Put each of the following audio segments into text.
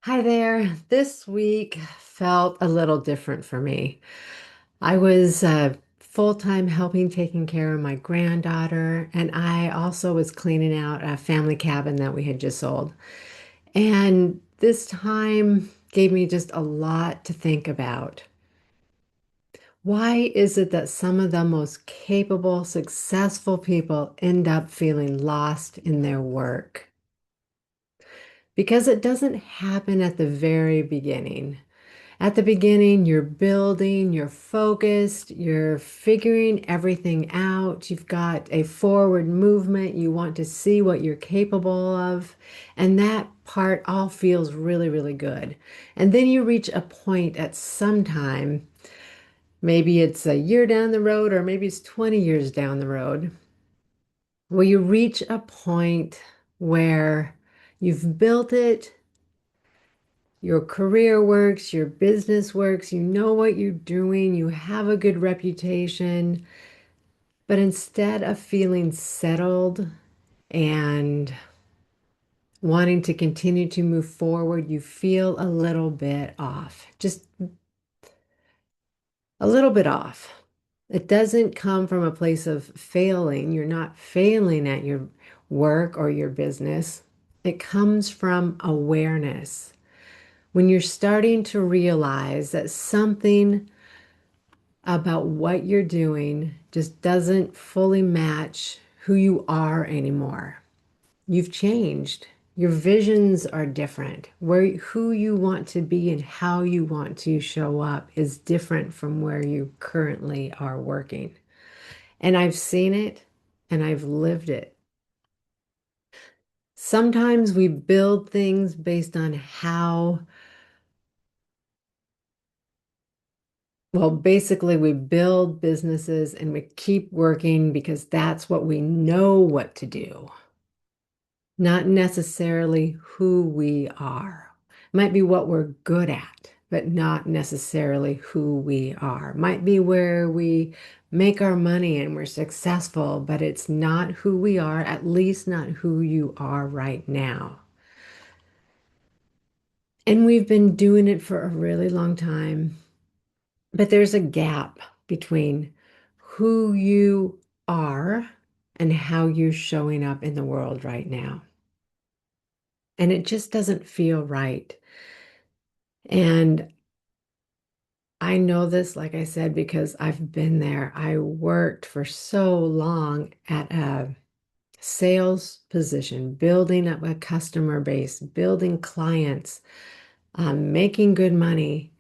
Hi there. This week felt a little different for me. I was full-time helping taking care of my granddaughter, and I also was cleaning out a family cabin that we had just sold. And this time gave me just a lot to think about. Why is it that some of the most capable, successful people end up feeling lost in their work? Because it doesn't happen at the very beginning. At the beginning, you're building, you're focused, you're figuring everything out. You've got a forward movement. You want to see what you're capable of. And that part all feels really, really good. And then you reach a point at some time, maybe it's a year down the road, or maybe it's 20 years down the road, where you reach a point where you've built it. Your career works, your business works, you know what you're doing, you have a good reputation, but instead of feeling settled and wanting to continue to move forward, you feel a little bit off, just a little bit off. It doesn't come from a place of failing. You're not failing at your work or your business. It comes from awareness. When you're starting to realize that something about what you're doing just doesn't fully match who you are anymore. You've changed. Your visions are different. Who you want to be and how you want to show up is different from where you currently are working. And I've seen it and I've lived it. Sometimes we build things based on basically, we build businesses and we keep working because that's what we know what to do, not necessarily who we are. Might be what we're good at, but not necessarily who we are. Might be where we make our money and we're successful, but it's not who we are, at least not who you are right now. And we've been doing it for a really long time. But there's a gap between who you are and how you're showing up in the world right now. And it just doesn't feel right. And I know this, like I said, because I've been there. I worked for so long at a sales position, building up a customer base, building clients, making good money.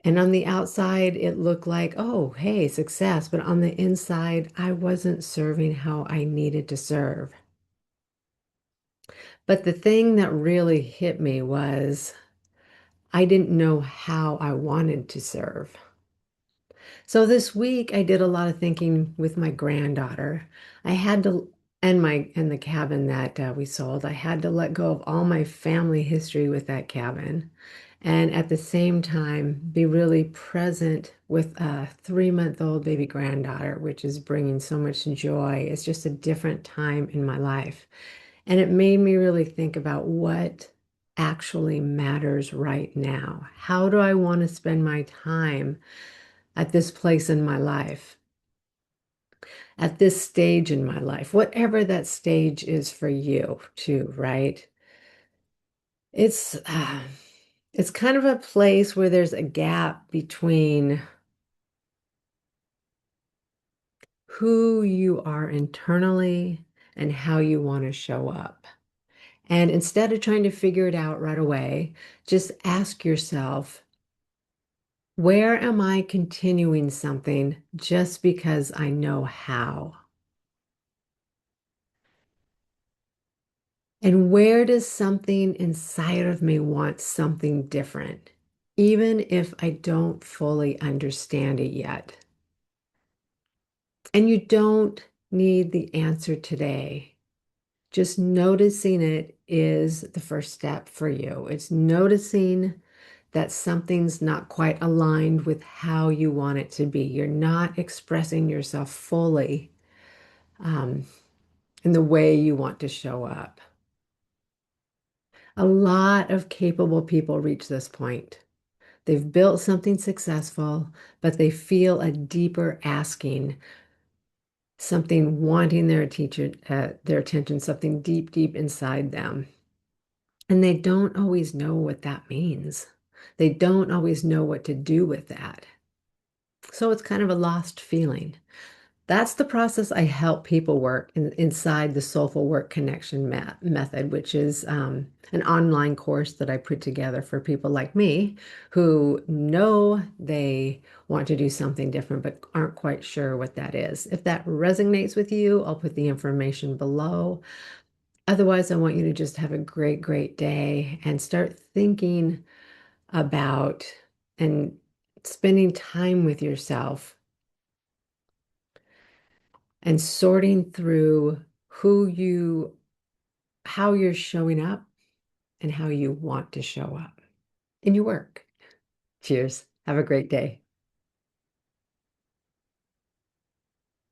And on the outside, it looked like, oh, hey, success. But on the inside, I wasn't serving how I needed to serve. But the thing that really hit me was I didn't know how I wanted to serve. So this week, I did a lot of thinking with my granddaughter. I had to, and the cabin that we sold, I had to let go of all my family history with that cabin. And at the same time, be really present with a 3-month-old baby granddaughter, which is bringing so much joy. It's just a different time in my life. And it made me really think about what actually matters right now. How do I want to spend my time at this place in my life, at this stage in my life, whatever that stage is for you, too, right? It's uh, it's kind of a place where there's a gap between who you are internally and how you want to show up. And instead of trying to figure it out right away, just ask yourself, where am I continuing something just because I know how? And where does something inside of me want something different, even if I don't fully understand it yet? And you don't need the answer today. Just noticing it is the first step for you. It's noticing that something's not quite aligned with how you want it to be. You're not expressing yourself fully um, in the way you want to show up. A lot of capable people reach this point. They've built something successful, but they feel a deeper asking, something wanting their attention, something deep, deep inside them. And they don't always know what that means. They don't always know what to do with that. So it's kind of a lost feeling. That's the process I help people work inside the Soulful Work Connection Method, which is an online course that I put together for people like me who know they want to do something different but aren't quite sure what that is. If that resonates with you, I'll put the information below. Otherwise, I want you to just have a great, great day and start thinking about and spending time with yourself and sorting through how you're showing up and how you want to show up in your work. Cheers. Have a great day.